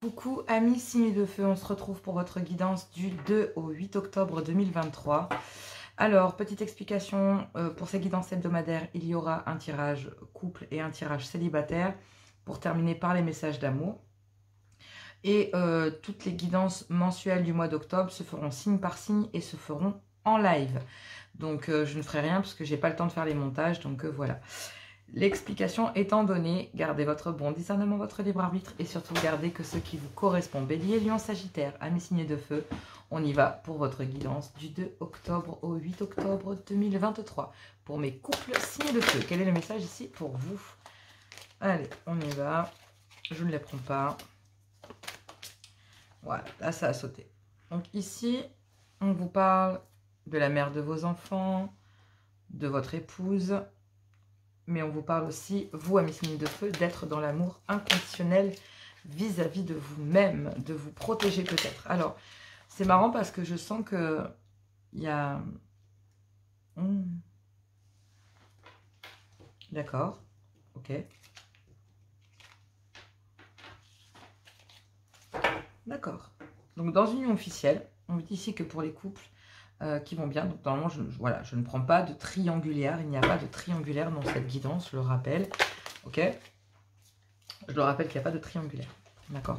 Coucou amis signes de feu, on se retrouve pour votre guidance du 2 au 8 octobre 2023. Alors, petite explication, pour ces guidances hebdomadaires, il y aura un tirage couple et un tirage célibataire pour terminer par les messages d'amour. Et toutes les guidances mensuelles du mois d'octobre se feront signe par signe et se feront en live. Donc, je ne ferai rien parce que j'ai pas le temps de faire les montages, donc voilà. L'explication étant donnée, gardez votre bon discernement, votre libre arbitre et surtout gardez que ce qui vous correspond. Bélier, Lion, Sagittaire, amis signes de feu, on y va pour votre guidance du 2 octobre au 8 octobre 2023. Pour mes couples signes de feu, quel est le message ici pour vous? Allez, on y va. Je ne les prends pas. Voilà, là ça a sauté. Donc ici, on vous parle de la mère de vos enfants, de votre épouse, mais on vous parle aussi, vous, amis signes de feu, d'être dans l'amour inconditionnel vis-à-vis de vous-même, de vous protéger peut-être. Alors, c'est marrant parce que je sens que il y a... D'accord, ok. D'accord. Donc, dans une union officielle, on dit ici que pour les couples qui vont bien, donc normalement, voilà, je ne prends pas de triangulaire, il n'y a pas de triangulaire dans cette guidance, je le rappelle, ok. Je le rappelle qu'il n'y a pas de triangulaire, d'accord.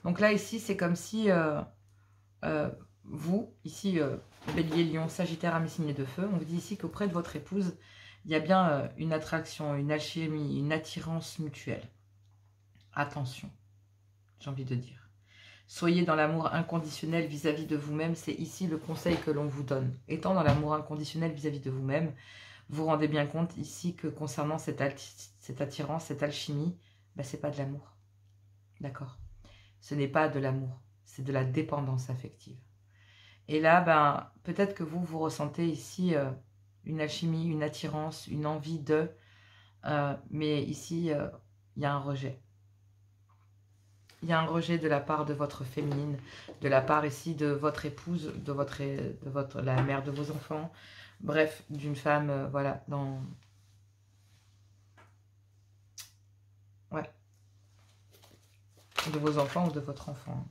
Donc là, ici, c'est comme si vous, ici, Bélier, Lion, Sagittaire, amis signes de feu, on vous dit ici qu'auprès de votre épouse, il y a bien une attraction, une alchimie, une attirance mutuelle. Attention, j'ai envie de dire. Soyez dans l'amour inconditionnel vis-à-vis de vous-même, c'est ici le conseil que l'on vous donne. Étant dans l'amour inconditionnel vis-à-vis de vous-même, vous rendez bien compte ici que concernant cette attirance, cette alchimie, ben, c'est pas de l'amour. D'accord? Ce n'est pas de l'amour, c'est de la dépendance affective. Et là, ben, peut-être que vous ressentez ici une alchimie, une attirance, une envie de... mais ici, il y a un rejet. Il y a un rejet de la part de votre féminine, de la part ici de votre épouse, de la mère de vos enfants. Bref, d'une femme, voilà, dans... Ouais. De vos enfants ou de votre enfant.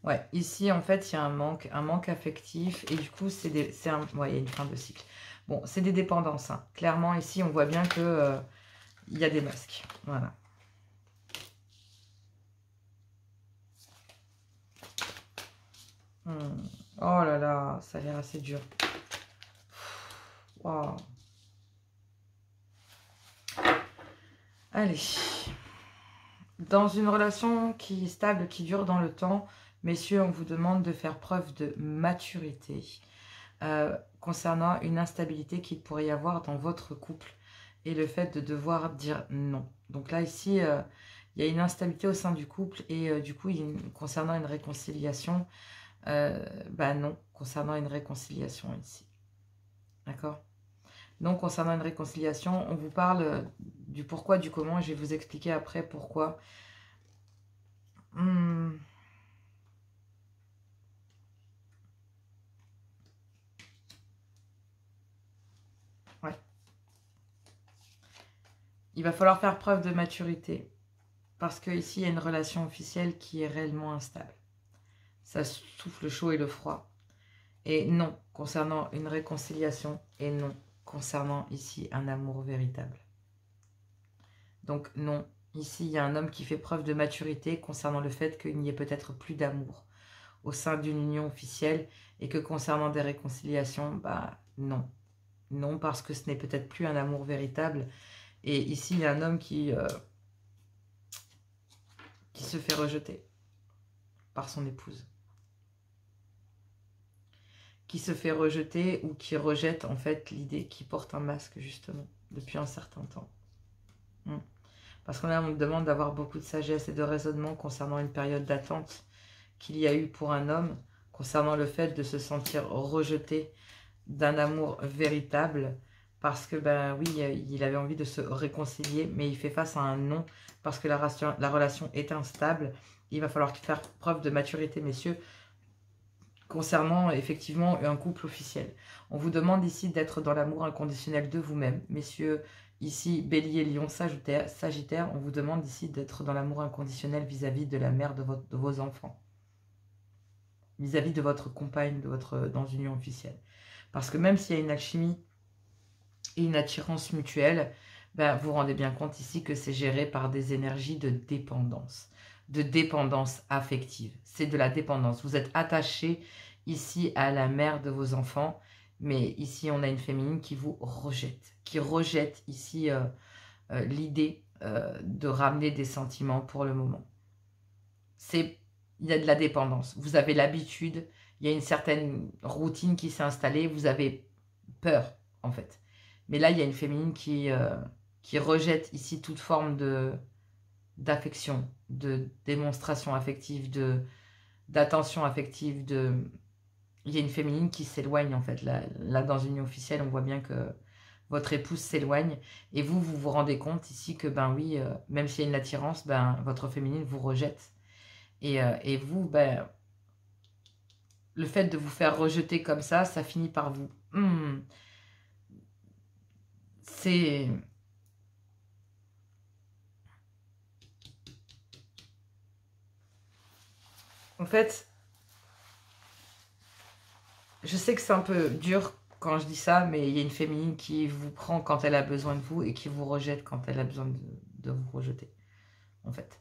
Ouais, ici, en fait, il y a un manque affectif. Et du coup, ouais, il y a une fin de cycle. Bon, c'est des dépendances. Hein. Clairement, ici, on voit bien que il y a des masques. Voilà. Oh là là, ça a l'air assez dur. Wow. Allez. Dans une relation qui est stable, qui dure dans le temps, messieurs, on vous demande de faire preuve de maturité concernant une instabilité qu'il pourrait y avoir dans votre couple et le fait de devoir dire non. Donc là, ici, il y a une instabilité au sein du couple et du coup, concernant une réconciliation, bah non, concernant une réconciliation ici. D'accord? Donc, concernant une réconciliation, on vous parle du pourquoi, du comment, et je vais vous expliquer après pourquoi. Ouais. Il va falloir faire preuve de maturité, parce qu'ici, il y a une relation officielle qui est réellement instable. Ça souffle le chaud et le froid. Et non, concernant une réconciliation, et non, concernant ici un amour véritable. Donc non, ici il y a un homme qui fait preuve de maturité concernant le fait qu'il n'y ait peut-être plus d'amour au sein d'une union officielle et que concernant des réconciliations, bah non. Non, parce que ce n'est peut-être plus un amour véritable. Et ici il y a un homme qui se fait rejeter par son épouse. Qui se fait rejeter ou qui rejette en fait l'idée qu'il porte un masque justement depuis un certain temps. Parce qu'on me demande d'avoir beaucoup de sagesse et de raisonnement concernant une période d'attente qu'il y a eu pour un homme, concernant le fait de se sentir rejeté d'un amour véritable, parce que, ben oui, il avait envie de se réconcilier, mais il fait face à un non, parce que la relation est instable. Il va falloir faire preuve de maturité, messieurs, concernant effectivement un couple officiel. On vous demande ici d'être dans l'amour inconditionnel de vous-même, messieurs. Ici, Bélier, Lion, Sagittaire, on vous demande ici d'être dans l'amour inconditionnel vis-à-vis de la mère de vos enfants. Vis-à-vis de votre compagne, dans une union officielle. Parce que même s'il y a une alchimie et une attirance mutuelle, ben, vous vous rendez bien compte ici que c'est géré par des énergies de dépendance affective. C'est de la dépendance. Vous êtes attaché ici à la mère de vos enfants, mais ici on a une féminine qui vous rejette, qui rejette ici l'idée de ramener des sentiments pour le moment. Il y a de la dépendance. Vous avez l'habitude, il y a une certaine routine qui s'est installée, vous avez peur en fait. Mais là, il y a une féminine qui rejette ici toute forme d'affection, de démonstration affective, d'attention affective. Il y a une féminine qui s'éloigne en fait. Là, dans une union officielle, on voit bien que votre épouse s'éloigne. Et vous vous rendez compte ici que, ben oui, même s'il y a une attirance, ben, votre féminine vous rejette. Et vous, ben, le fait de vous faire rejeter comme ça finit par vous... c'est... En fait, je sais que c'est un peu dur quand je dis ça, mais il y a une féminine qui vous prend quand elle a besoin de vous et qui vous rejette quand elle a besoin de vous rejeter, en fait.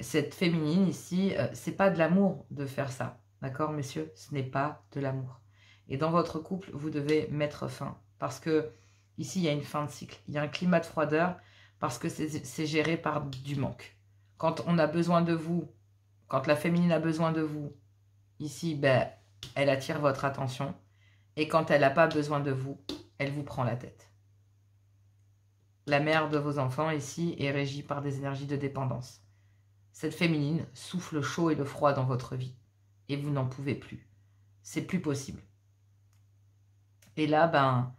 Cette féminine ici, c'est pas de l'amour de faire ça, d'accord, messieurs? Ce n'est pas de l'amour. Et dans votre couple, vous devez mettre fin, parce que ici, il y a une fin de cycle. Il y a un climat de froideur, parce que c'est géré par du manque. Quand on a besoin de vous, quand la féminine a besoin de vous, ici, ben, elle attire votre attention. Et quand elle n'a pas besoin de vous, elle vous prend la tête. La mère de vos enfants, ici, est régie par des énergies de dépendance. Cette féminine souffle le chaud et le froid dans votre vie. Et vous n'en pouvez plus. C'est plus possible. Et là, ben,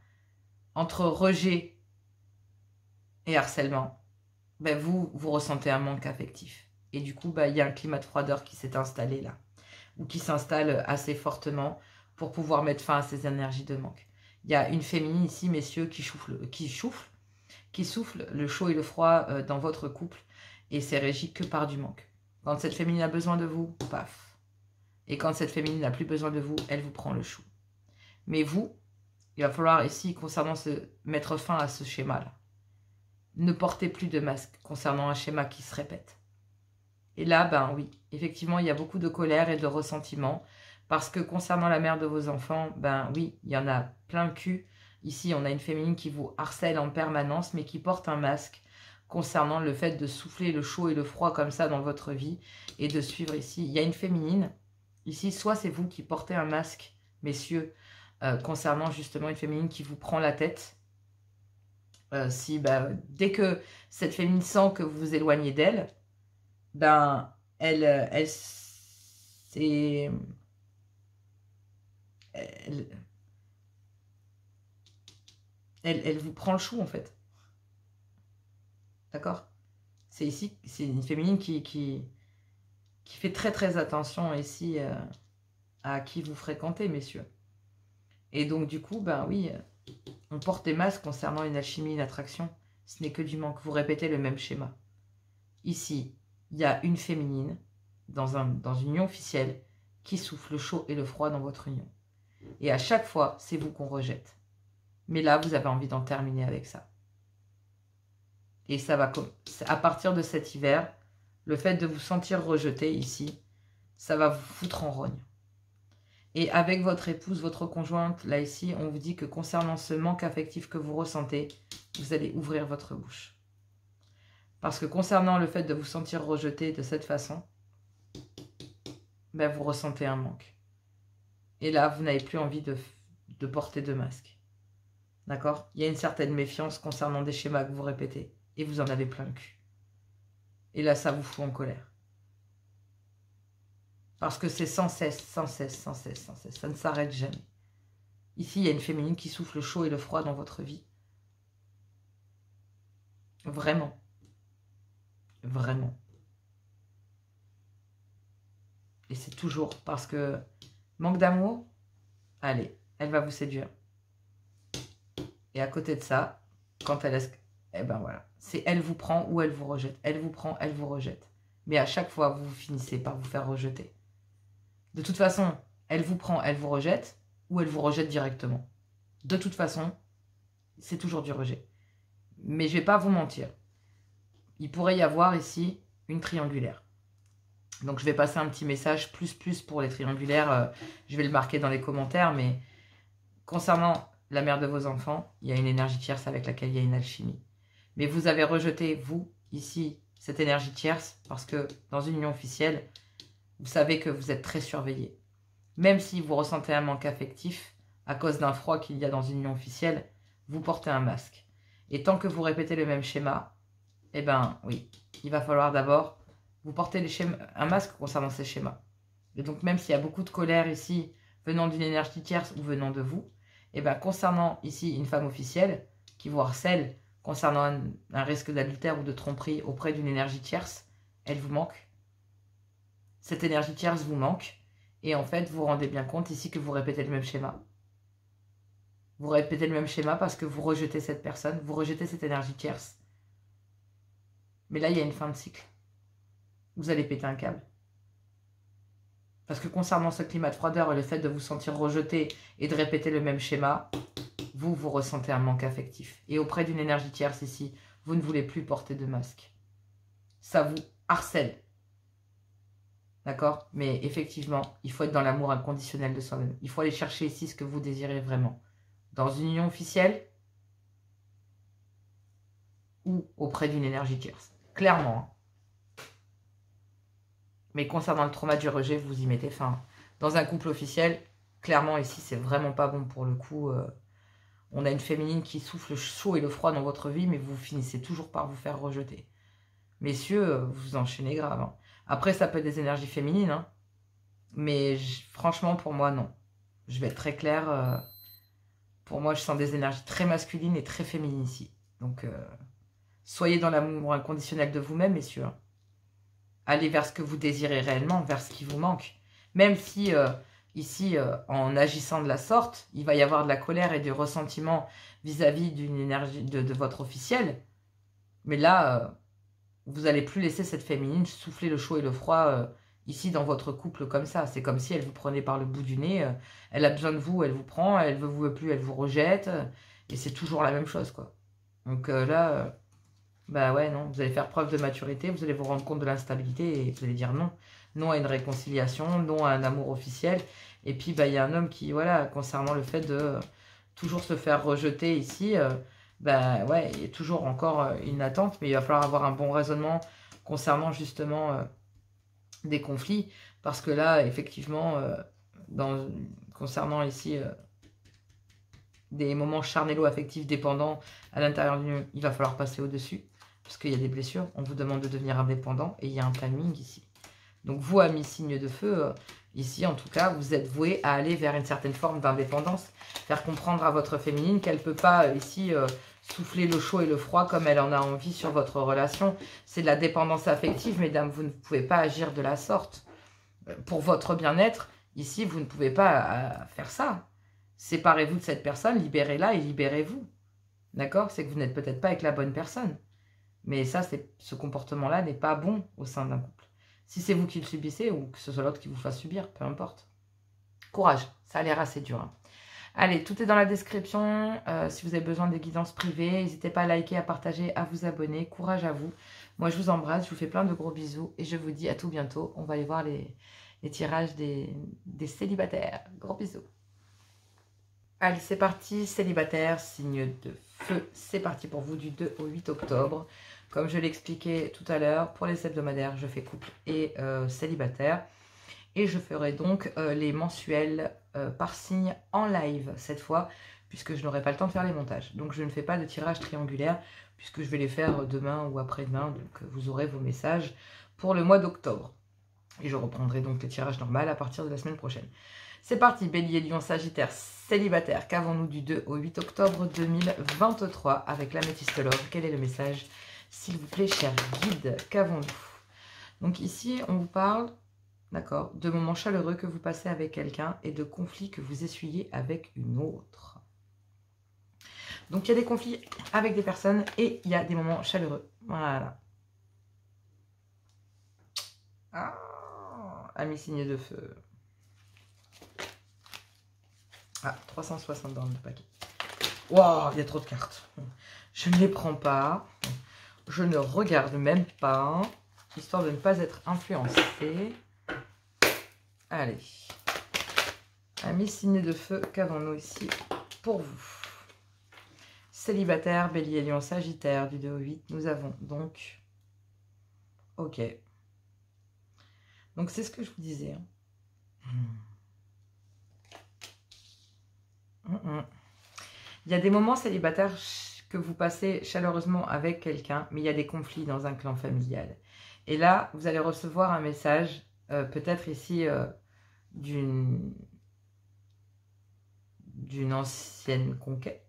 entre rejet et harcèlement, ben vous ressentez un manque affectif. Et du coup, ben, il y a un climat de froideur qui s'est installé là. Ou qui s'installe assez fortement pour pouvoir mettre fin à ces énergies de manque. Il y a une féminine ici, messieurs, qui souffle le chaud et le froid dans votre couple. Et c'est régi que par du manque. Quand cette féminine a besoin de vous, paf. Et quand cette féminine n'a plus besoin de vous, elle vous prend le chou. Mais vous, il va falloir ici, concernant mettre fin à ce schéma-là. Ne portez plus de masque concernant un schéma qui se répète. Et là, ben oui, effectivement, il y a beaucoup de colère et de ressentiment. Parce que concernant la mère de vos enfants, ben oui, il y en a plein le cul. Ici, on a une féminine qui vous harcèle en permanence, mais qui porte un masque concernant le fait de souffler le chaud et le froid comme ça dans votre vie et de suivre ici. Il y a une féminine, ici, soit c'est vous qui portez un masque, messieurs, concernant justement une féminine qui vous prend la tête. Dès que cette féminine sent que vous vous éloignez d'elle, ben, elle vous prend le chou, en fait. D'accord? C'est ici, c'est une féminine qui fait très très attention ici à qui vous fréquentez, messieurs. Et donc, du coup, ben oui, on porte des masques concernant une alchimie, une attraction. Ce n'est que du manque. Vous répétez le même schéma. Ici, il y a une féminine dans une union officielle qui souffle le chaud et le froid dans votre union. Et à chaque fois, c'est vous qu'on rejette. Mais là, vous avez envie d'en terminer avec ça. Et ça va, à partir de cet hiver, le fait de vous sentir rejeté ici, ça va vous foutre en rogne. Et avec votre épouse, votre conjointe, là ici, on vous dit que concernant ce manque affectif que vous ressentez, vous allez ouvrir votre bouche. Parce que concernant le fait de vous sentir rejeté de cette façon, ben vous ressentez un manque. Et là, vous n'avez plus envie de porter de masque. D'accord? Il y a une certaine méfiance concernant des schémas que vous répétez. Et vous en avez plein le cul. Et là, ça vous fout en colère. Parce que c'est sans cesse, sans cesse, sans cesse, sans cesse. Ça ne s'arrête jamais. Ici, il y a une féminine qui souffle le chaud et le froid dans votre vie. Vraiment. Vraiment. Et c'est toujours parce que manque d'amour, allez, elle va vous séduire. Et à côté de ça, quand elle eh ben voilà, c'est elle vous prend ou elle vous rejette. Elle vous prend, elle vous rejette. Mais à chaque fois, vous finissez par vous faire rejeter. De toute façon, elle vous prend, elle vous rejette, ou elle vous rejette directement. De toute façon, c'est toujours du rejet. Mais je ne vais pas vous mentir. Il pourrait y avoir ici une triangulaire. Donc je vais passer un petit message plus pour les triangulaires. Je vais le marquer dans les commentaires. Mais concernant la mère de vos enfants, il y a une énergie tierce avec laquelle il y a une alchimie. Mais vous avez rejeté, vous, ici, cette énergie tierce parce que dans une union officielle, vous savez que vous êtes très surveillé. Même si vous ressentez un manque affectif à cause d'un froid qu'il y a dans une union officielle, vous portez un masque. Et tant que vous répétez le même schéma, eh ben oui, il va falloir d'abord vous porter un masque concernant ces schémas. Et donc même s'il y a beaucoup de colère ici, venant d'une énergie tierce ou venant de vous, eh ben concernant ici une femme officielle qui vous harcèle, concernant un risque d'adultère ou de tromperie auprès d'une énergie tierce, elle vous manque. Cette énergie tierce vous manque. Et en fait, vous vous rendez bien compte ici que vous répétez le même schéma. Vous répétez le même schéma parce que vous rejetez cette personne, vous rejetez cette énergie tierce. Mais là, il y a une fin de cycle. Vous allez péter un câble. Parce que concernant ce climat de froideur et le fait de vous sentir rejeté et de répéter le même schéma, vous ressentez un manque affectif. Et auprès d'une énergie tierce ici, vous ne voulez plus porter de masque. Ça vous harcèle. D'accord? Mais effectivement, il faut être dans l'amour inconditionnel de soi-même. Il faut aller chercher ici ce que vous désirez vraiment. Dans une union officielle ou auprès d'une énergie tierce. Clairement. Hein. Mais concernant le trauma du rejet, vous y mettez fin. Dans un couple officiel, clairement ici, c'est vraiment pas bon pour le coup. On a une féminine qui souffle le chaud et le froid dans votre vie, mais vous finissez toujours par vous faire rejeter. Messieurs, vous enchaînez grave. Hein. Après, ça peut être des énergies féminines, hein. Mais franchement, pour moi, non. Je vais être très claire. Pour moi, je sens des énergies très masculines et très féminines ici. Donc, soyez dans l'amour inconditionnel de vous-même, messieurs. Allez vers ce que vous désirez réellement, vers ce qui vous manque. Même si, ici, en agissant de la sorte, il va y avoir de la colère et du ressentiment vis-à-vis d'une énergie de votre officiel. Mais là, vous n'allez plus laisser cette féminine souffler le chaud et le froid ici dans votre couple comme ça. C'est comme si elle vous prenait par le bout du nez. Elle a besoin de vous, elle vous prend. Elle ne vous veut plus, elle vous rejette. Et c'est toujours la même chose, quoi. Donc là, bah ouais, non. Vous allez faire preuve de maturité. Vous allez vous rendre compte de l'instabilité et vous allez dire non. Non à une réconciliation, non à un amour officiel. Et puis, bah, il y a un homme qui, voilà, concernant le fait de toujours se faire rejeter ici... ben ouais, il y a toujours encore une attente, mais il va falloir avoir un bon raisonnement concernant justement des conflits, parce que là, effectivement, concernant ici des moments charnello-affectifs dépendants à l'intérieur de l'union, il va falloir passer au-dessus, parce qu'il y a des blessures, on vous demande de devenir indépendant, et il y a un timing ici. Donc vous, amis signes de feu, ici en tout cas, vous êtes voués à aller vers une certaine forme d'indépendance, faire comprendre à votre féminine qu'elle ne peut pas ici... souffler le chaud et le froid comme elle en a envie sur votre relation. C'est de la dépendance affective, mesdames. Vous ne pouvez pas agir de la sorte. Pour votre bien-être, ici, vous ne pouvez pas faire ça. Séparez-vous de cette personne, libérez-la et libérez-vous. D'accord? C'est que vous n'êtes peut-être pas avec la bonne personne. Mais ça, ce comportement-là n'est pas bon au sein d'un couple. Si c'est vous qui le subissez ou que ce soit l'autre qui vous fasse subir, peu importe. Courage, ça a l'air assez dur. Hein. Allez, tout est dans la description. Si vous avez besoin de guidances privées, n'hésitez pas à liker, à partager, à vous abonner. Courage à vous. Moi, je vous embrasse. Je vous fais plein de gros bisous. Et je vous dis à tout bientôt. On va aller voir les tirages des célibataires. Gros bisous. Allez, c'est parti. Célibataire, signe de feu. C'est parti pour vous du 2 au 8 octobre. Comme je l'expliquais tout à l'heure, pour les hebdomadaires, je fais couple et célibataire. Et je ferai donc les mensuels par signe en live cette fois, puisque je n'aurai pas le temps de faire les montages. Donc je ne fais pas de tirage triangulaire, puisque je vais les faire demain ou après-demain. Donc vous aurez vos messages pour le mois d'octobre. Et je reprendrai donc les tirages normaux à partir de la semaine prochaine. C'est parti, Bélier, Lion, Sagittaire, célibataire. Qu'avons-nous du 2 au 8 octobre 2023 avec l'améthystologue? Quel est le message, s'il vous plaît, cher guide? Qu'avons-nous? Donc ici, on vous parle... D'accord, de moments chaleureux que vous passez avec quelqu'un et de conflits que vous essuyez avec une autre. Donc, il y a des conflits avec des personnes et il y a des moments chaleureux. Voilà. Ah, ami signe de feu. Ah, 360 dans le paquet. Waouh, il y a trop de cartes. Je ne les prends pas. Je ne regarde même pas. Histoire de ne pas être influencée. Allez. Amis signe de feu, qu'avons-nous ici pour vous? Célibataire, Bélier, Lion, Sagittaire, du 2 au 8. Nous avons donc... Ok. Donc, c'est ce que je vous disais. Il y a des moments célibataires que vous passez chaleureusement avec quelqu'un, mais il y a des conflits dans un clan familial. Et là, vous allez recevoir un message, peut-être ici, d'une ancienne conquête,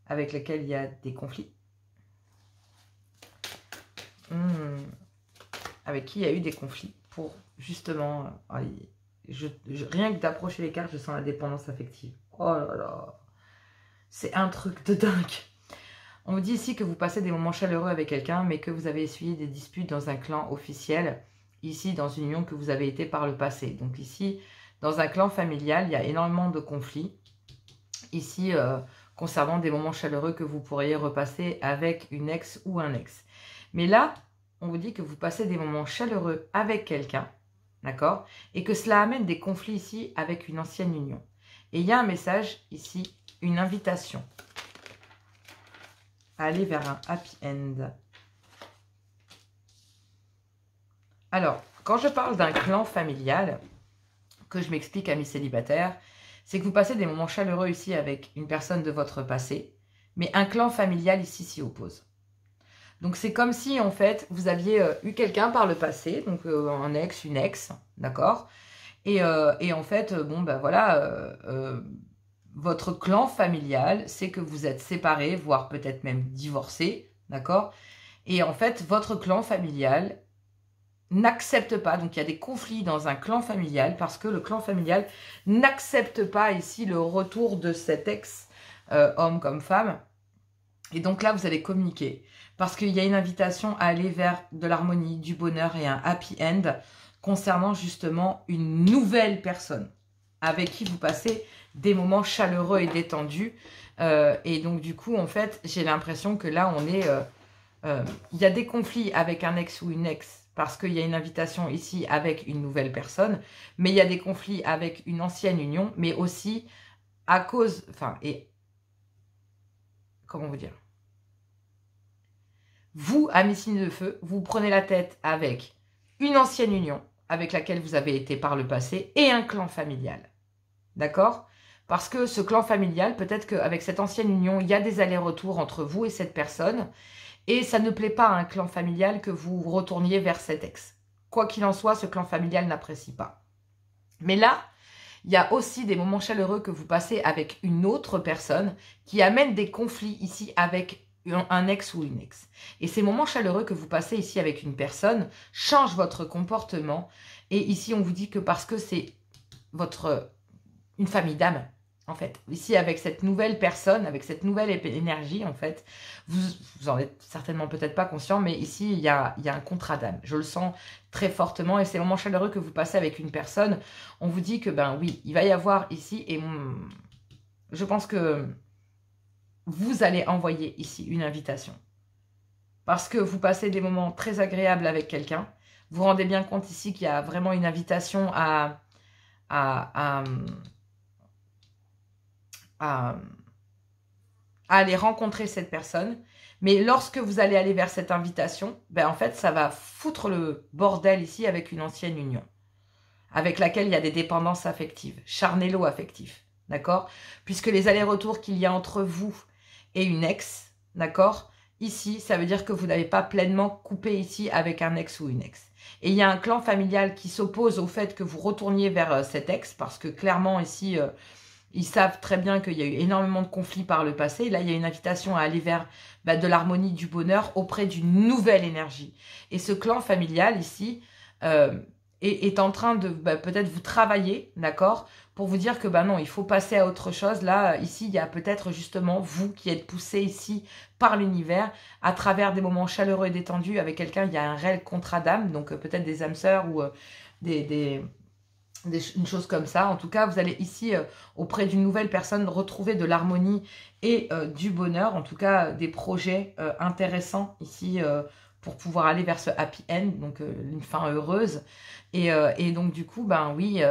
avec laquelle il y a des conflits. Avec qui il y a eu des conflits pour justement... rien que d'approcher les cartes, je sens la dépendance affective. Oh là là, c'est un truc de dingue. On vous dit ici que vous passez des moments chaleureux avec quelqu'un, mais que vous avez essuyé des disputes dans un clan officiel, ici dans une union que vous avez été par le passé. Donc ici, dans un clan familial, il y a énormément de conflits. Ici, concernant des moments chaleureux que vous pourriez repasser avec une ex ou un ex. Mais là, on vous dit que vous passez des moments chaleureux avec quelqu'un, d'accord? Et que cela amène des conflits ici avec une ancienne union. Et il y a un message ici, une invitation à aller vers un happy end. Alors, quand je parle d'un clan familial, que je m'explique, amis célibataires, c'est que vous passez des moments chaleureux ici avec une personne de votre passé, mais un clan familial ici s'y oppose. Donc, c'est comme si, en fait, vous aviez eu quelqu'un par le passé, donc un ex, une ex, d'accord? Et en fait, bon, ben voilà, votre clan familial, c'est que vous êtes séparés, voire peut-être même divorcés, d'accord? Et en fait, votre clan familial n'accepte pas, donc il y a des conflits dans un clan familial, parce que le clan familial n'accepte pas ici le retour de cet ex, homme comme femme. Et donc là, vous allez communiquer. Parce qu'il y a une invitation à aller vers de l'harmonie, du bonheur et un happy end concernant justement une nouvelle personne avec qui vous passez des moments chaleureux et détendus. Et donc du coup, en fait, j'ai l'impression que là, on est... il y a des conflits avec un ex ou une ex parce qu'il y a une invitation ici avec une nouvelle personne. Mais il y a des conflits avec une ancienne union, mais aussi à cause... Enfin, et... Comment vous dire ? Vous, amis signes de feu, vous prenez la tête avec une ancienne union avec laquelle vous avez été par le passé et un clan familial. D'accord? Parce que ce clan familial, peut-être qu'avec cette ancienne union, il y a des allers-retours entre vous et cette personne et ça ne plaît pas à un clan familial que vous retourniez vers cet ex. Quoi qu'il en soit, ce clan familial n'apprécie pas. Mais là, il y a aussi des moments chaleureux que vous passez avec une autre personne qui amène des conflits ici avec un ex ou une ex. Et ces moments chaleureux que vous passez ici avec une personne changent votre comportement. Et ici, on vous dit que parce que c'est une famille d'âmes, en fait. Ici, avec cette nouvelle personne, avec cette nouvelle énergie, en fait, vous en êtes certainement peut-être pas conscient, mais ici, il y a un contrat d'âme. Je le sens très fortement. Et ces moments chaleureux que vous passez avec une personne, on vous dit que, ben oui, il va y avoir ici, et je pense que vous allez envoyer ici une invitation. Parce que vous passez des moments très agréables avec quelqu'un. Vous vous rendez bien compte ici qu'il y a vraiment une invitation à aller rencontrer cette personne. Mais lorsque vous allez aller vers cette invitation, ben en fait, ça va foutre le bordel ici avec une ancienne union. Avec laquelle il y a des dépendances affectives, charnello-affectives. D'accord? Puisque les allers-retours qu'il y a entre vous et une ex, d'accord? Ici, ça veut dire que vous n'avez pas pleinement coupé ici avec un ex ou une ex. Et il y a un clan familial qui s'oppose au fait que vous retourniez vers cet ex, parce que clairement ici, ils savent très bien qu'il y a eu énormément de conflits par le passé. Et là, il y a une invitation à aller vers de l'harmonie, du bonheur auprès d'une nouvelle énergie. Et ce clan familial ici est en train de peut-être vous travailler, d'accord, pour vous dire que non, il faut passer à autre chose. Là, ici, il y a peut-être justement vous qui êtes poussé ici par l'univers à travers des moments chaleureux et détendus avec quelqu'un. Il y a un réel contrat d'âme, donc peut-être des âmes sœurs ou une chose comme ça. En tout cas, vous allez ici, auprès d'une nouvelle personne, retrouver de l'harmonie et du bonheur. En tout cas, des projets intéressants ici pour pouvoir aller vers ce happy end, donc une fin heureuse. Et donc du coup, oui,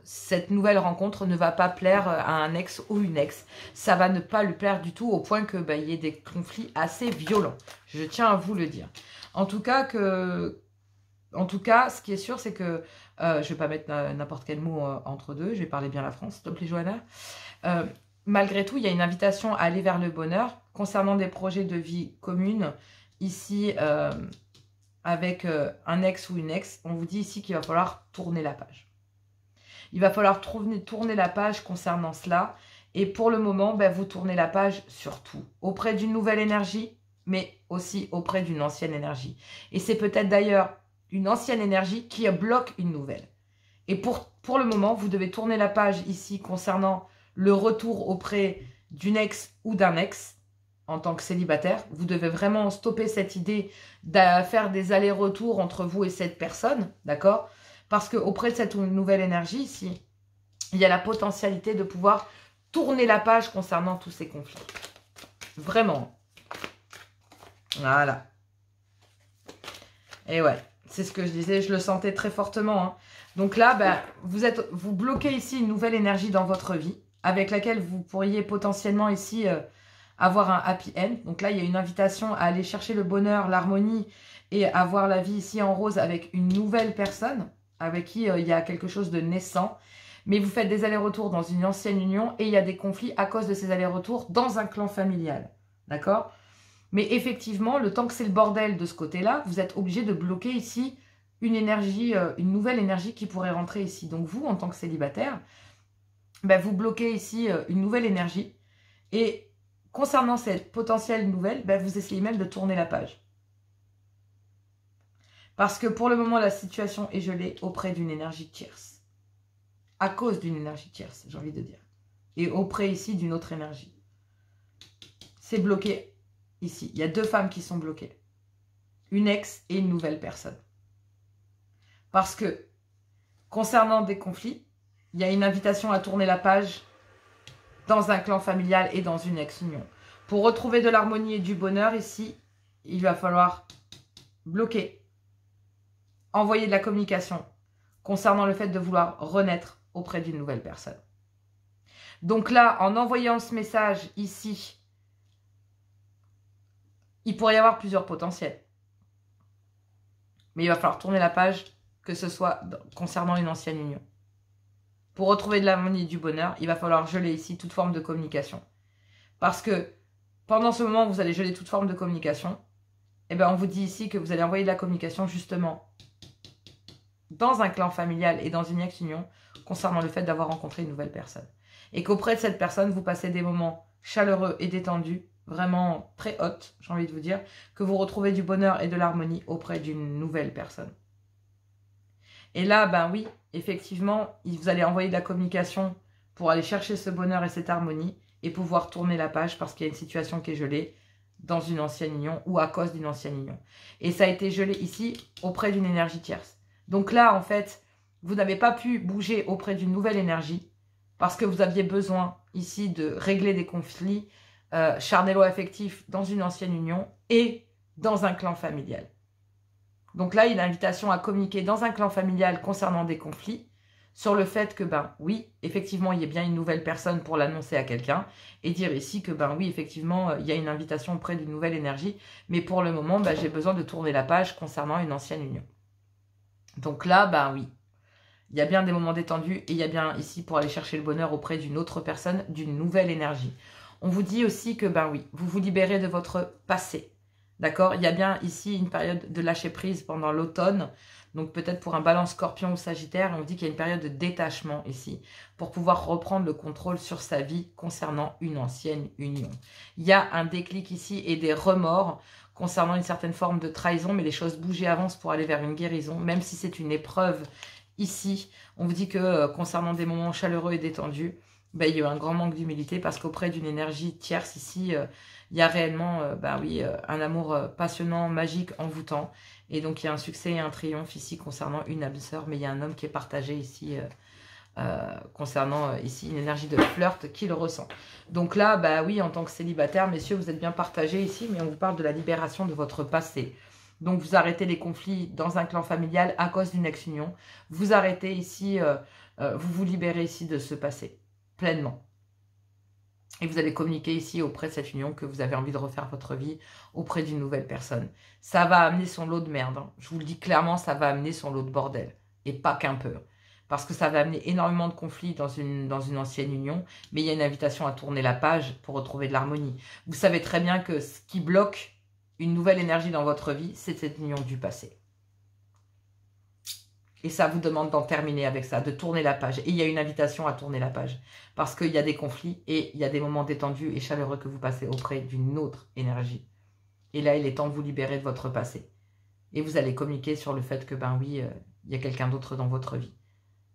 cette nouvelle rencontre ne va pas plaire à un ex ou une ex. Ça va ne pas lui plaire du tout, au point que il y ait des conflits assez violents. Je tiens à vous le dire. En tout cas, ce qui est sûr, c'est que je ne vais pas mettre n'importe quel mot entre deux. Je vais parler bien la France, s'il te plaît, Johanna. Malgré tout, il y a une invitation à aller vers le bonheur concernant des projets de vie communes. Ici, avec un ex ou une ex, on vous dit ici qu'il va falloir tourner la page. Il va falloir tourner la page concernant cela. Et pour le moment, vous tournez la page surtout auprès d'une nouvelle énergie, mais aussi auprès d'une ancienne énergie. Et c'est peut-être d'ailleurs une ancienne énergie qui bloque une nouvelle. Et pour le moment, vous devez tourner la page ici concernant le retour auprès d'une ex ou d'un ex. En tant que célibataire, vous devez vraiment stopper cette idée de faire des allers-retours entre vous et cette personne, d'accord? Parce qu'auprès de cette nouvelle énergie ici, il y a la potentialité de pouvoir tourner la page concernant tous ces conflits. Vraiment. Voilà. Et ouais, c'est ce que je disais, je le sentais très fortement. Hein. Donc là, vous bloquez ici une nouvelle énergie dans votre vie, avec laquelle vous pourriez potentiellement ici... avoir un happy end. Donc là, il y a une invitation à aller chercher le bonheur, l'harmonie et avoir la vie ici en rose avec une nouvelle personne avec qui il y a quelque chose de naissant. Mais vous faites des allers-retours dans une ancienne union et il y a des conflits à cause de ces allers-retours dans un clan familial. D'accord? Mais effectivement, le temps que c'est le bordel de ce côté-là, vous êtes obligé de bloquer ici une énergie, une nouvelle énergie qui pourrait rentrer ici. Donc vous, en tant que célibataire, vous bloquez ici une nouvelle énergie et concernant cette potentielle nouvelle, vous essayez même de tourner la page. Parce que pour le moment, la situation est gelée auprès d'une énergie tierce. À cause d'une énergie tierce, j'ai envie de dire. Et auprès ici d'une autre énergie. C'est bloqué ici. Il y a deux femmes qui sont bloquées. Une ex et une nouvelle personne. Parce que, concernant des conflits, il y a une invitation à tourner la page dans un clan familial et dans une ex-union. Pour retrouver de l'harmonie et du bonheur ici, il va falloir bloquer, envoyer de la communication concernant le fait de vouloir renaître auprès d'une nouvelle personne. Donc là, en envoyant ce message ici, il pourrait y avoir plusieurs potentiels. Mais il va falloir tourner la page, que ce soit concernant une ancienne union. Pour retrouver de l'harmonie et du bonheur, il va falloir geler ici toute forme de communication. Parce que pendant ce moment où vous allez geler toute forme de communication, on vous dit ici que vous allez envoyer de la communication justement dans un clan familial et dans une ex-union concernant le fait d'avoir rencontré une nouvelle personne. Et qu'auprès de cette personne, vous passez des moments chaleureux et détendus, vraiment très hautes, j'ai envie de vous dire, que vous retrouvez du bonheur et de l'harmonie auprès d'une nouvelle personne. Et là, oui, effectivement, vous allez envoyer de la communication pour aller chercher ce bonheur et cette harmonie et pouvoir tourner la page parce qu'il y a une situation qui est gelée dans une ancienne union ou à cause d'une ancienne union. Et ça a été gelé ici auprès d'une énergie tierce. Donc là, en fait, vous n'avez pas pu bouger auprès d'une nouvelle énergie parce que vous aviez besoin ici de régler des conflits charnelo-affectifs dans une ancienne union et dans un clan familial. Donc là, il y a une invitation à communiquer dans un clan familial concernant des conflits sur le fait que, oui, effectivement, il y a bien une nouvelle personne pour l'annoncer à quelqu'un et dire ici que, oui, effectivement, il y a une invitation auprès d'une nouvelle énergie, mais pour le moment, j'ai besoin de tourner la page concernant une ancienne union. Donc là, oui, il y a bien des moments détendus et il y a bien ici pour aller chercher le bonheur auprès d'une autre personne, d'une nouvelle énergie. On vous dit aussi que, oui, vous vous libérez de votre passé. D'accord? Il y a bien ici une période de lâcher prise pendant l'automne. Donc peut-être pour un balance scorpion ou sagittaire, on dit qu'il y a une période de détachement ici pour pouvoir reprendre le contrôle sur sa vie concernant une ancienne union. Il y a un déclic ici et des remords concernant une certaine forme de trahison, mais les choses bougent et avancent pour aller vers une guérison, même si c'est une épreuve ici, on vous dit que concernant des moments chaleureux et détendus, ben, il y a eu un grand manque d'humilité parce qu'auprès d'une énergie tierce ici, il y a réellement un amour passionnant, magique, envoûtant. Et donc, il y a un succès et un triomphe ici concernant une âme sœur, mais il y a un homme qui est partagé ici concernant ici une énergie de flirt qui le ressent. Donc là, bah oui, en tant que célibataire, messieurs, vous êtes bien partagés ici, mais on vous parle de la libération de votre passé. Donc, vous arrêtez les conflits dans un clan familial à cause d'une ex-union. Vous arrêtez ici, vous vous libérez ici de ce passé, pleinement. Et vous allez communiquer ici auprès de cette union que vous avez envie de refaire votre vie auprès d'une nouvelle personne. Ça va amener son lot de merde. Hein. Je vous le dis clairement, ça va amener son lot de bordel. Et pas qu'un peu. Parce que ça va amener énormément de conflits dans une ancienne union. Mais il y a une invitation à tourner la page pour retrouver de l'harmonie. Vous savez très bien que ce qui bloque une nouvelle énergie dans votre vie, c'est cette union du passé. Et ça vous demande d'en terminer avec ça, de tourner la page. Et il y a une invitation à tourner la page. Parce qu'il y a des conflits et il y a des moments détendus et chaleureux que vous passez auprès d'une autre énergie. Et là, il est temps de vous libérer de votre passé. Et vous allez communiquer sur le fait que, ben oui, il y a quelqu'un d'autre dans votre vie.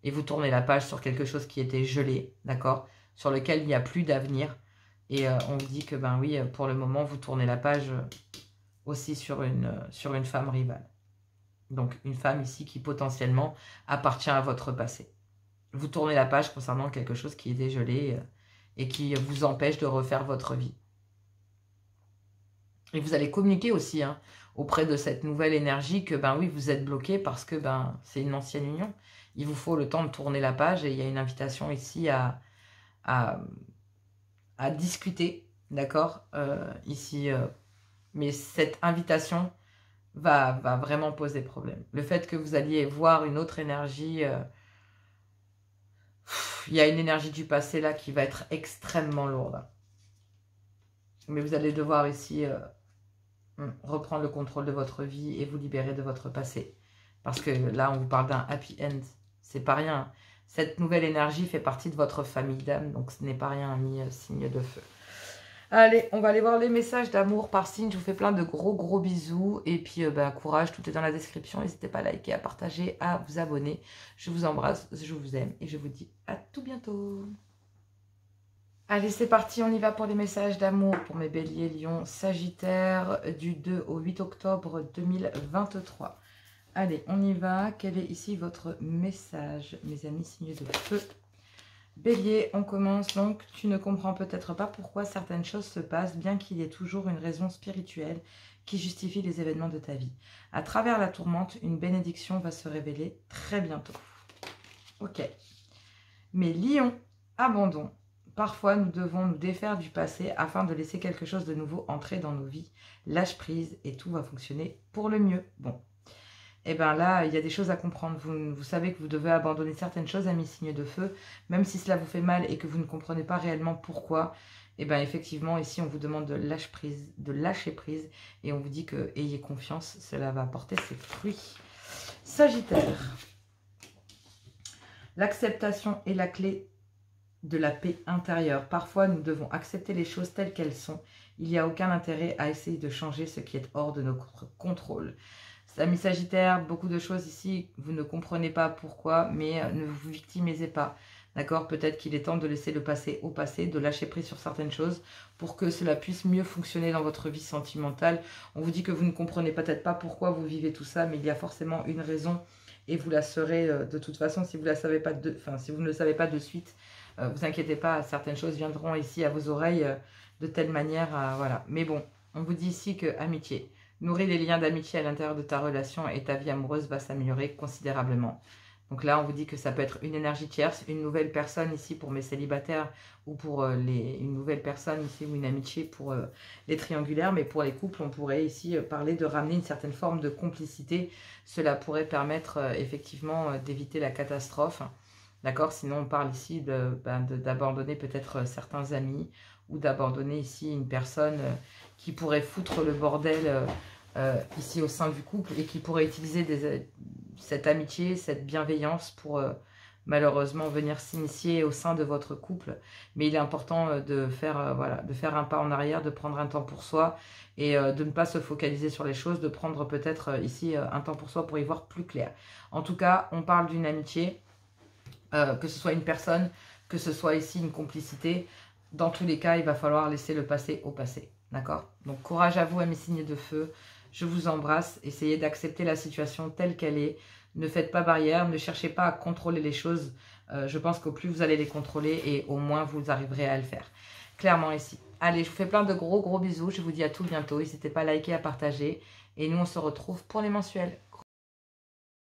Et vous tournez la page sur quelque chose qui était gelé, d'accord? Sur lequel il n'y a plus d'avenir. Et on vous dit que, ben oui, pour le moment, vous tournez la page aussi sur une femme rivale. Donc, une femme ici qui potentiellement appartient à votre passé. Vous tournez la page concernant quelque chose qui est dégelé et qui vous empêche de refaire votre vie. Et vous allez communiquer aussi auprès de cette nouvelle énergie que, ben oui, vous êtes bloqué parce que ben c'est une ancienne union. Il vous faut le temps de tourner la page et il y a une invitation ici à discuter, d'accord, ici. Mais cette invitation va vraiment poser problème. Le fait que vous alliez voir une autre énergie, il y a une énergie du passé là qui va être extrêmement lourde. Mais vous allez devoir ici reprendre le contrôle de votre vie et vous libérer de votre passé. Parce que là, on vous parle d'un happy end. C'est pas rien. Cette nouvelle énergie fait partie de votre famille d'âme, donc ce n'est pas rien, ni signe de feu. Allez, on va aller voir les messages d'amour par signe. Je vous fais plein de gros bisous. Et puis, courage, tout est dans la description. N'hésitez pas à liker, à partager, à vous abonner. Je vous embrasse, je vous aime et je vous dis à tout bientôt. Allez, c'est parti, on y va pour les messages d'amour pour mes béliers, lions, sagittaires du 2 au 8 octobre 2023. Allez, on y va. Quel est ici votre message, mes amis, signes de feu? Bélier, on commence donc. Tu ne comprends peut-être pas pourquoi certaines choses se passent, bien qu'il y ait toujours une raison spirituelle qui justifie les événements de ta vie. À travers la tourmente, une bénédiction va se révéler très bientôt. Ok. Mais lion, abandon. Parfois, nous devons nous défaire du passé afin de laisser quelque chose de nouveau entrer dans nos vies. Lâche prise et tout va fonctionner pour le mieux. Bon. Et bien là, il y a des choses à comprendre. Vous savez que vous devez abandonner certaines choses, amis signes de feu, même si cela vous fait mal et que vous ne comprenez pas réellement pourquoi. Et bien effectivement, ici, on vous demande de lâcher prise et on vous dit que ayez confiance, cela va apporter ses fruits. Sagittaire. L'acceptation est la clé de la paix intérieure. Parfois, nous devons accepter les choses telles qu'elles sont. Il n'y a aucun intérêt à essayer de changer ce qui est hors de notre contrôle. Amis Sagittaire, beaucoup de choses ici, vous ne comprenez pas pourquoi, mais ne vous victimisez pas. D'accord? Peut-être qu'il est temps de laisser le passé au passé, de lâcher prise sur certaines choses pour que cela puisse mieux fonctionner dans votre vie sentimentale. On vous dit que vous ne comprenez peut-être pas pourquoi vous vivez tout ça, mais il y a forcément une raison et vous la saurez de toute façon si vous ne le savez pas de suite. Vous inquiétez pas, certaines choses viendront ici à vos oreilles de telle manière, voilà. Mais bon, on vous dit ici que amitié. Nourris les liens d'amitié à l'intérieur de ta relation et ta vie amoureuse va s'améliorer considérablement. Donc là, on vous dit que ça peut être une énergie tierce, une nouvelle personne ici pour mes célibataires ou pour une nouvelle personne ici ou une amitié pour les triangulaires. Mais pour les couples, on pourrait ici parler de ramener une certaine forme de complicité. Cela pourrait permettre effectivement d'éviter la catastrophe. D'accord? Sinon, on parle ici d'abandonner peut-être certains amis ou d'abandonner ici une personne qui pourrait foutre le bordel ici au sein du couple et qui pourrait utiliser cette amitié, cette bienveillance pour malheureusement venir s'initier au sein de votre couple. Mais il est important de faire, voilà, de faire un pas en arrière, de prendre un temps pour soi et de ne pas se focaliser sur les choses, de prendre peut-être ici un temps pour soi pour y voir plus clair. En tout cas, on parle d'une amitié, que ce soit une personne, que ce soit ici une complicité. Dans tous les cas, il va falloir laisser le passé au passé. D'accord? Donc, courage à vous, à mes signes de feu. Je vous embrasse. Essayez d'accepter la situation telle qu'elle est. Ne faites pas barrière. Ne cherchez pas à contrôler les choses. Je pense qu'au plus vous allez les contrôler et au moins vous arriverez à le faire. Clairement ici. Allez, je vous fais plein de gros bisous. Je vous dis à tout bientôt. N'hésitez pas à liker, à partager. Et nous, on se retrouve pour les mensuels.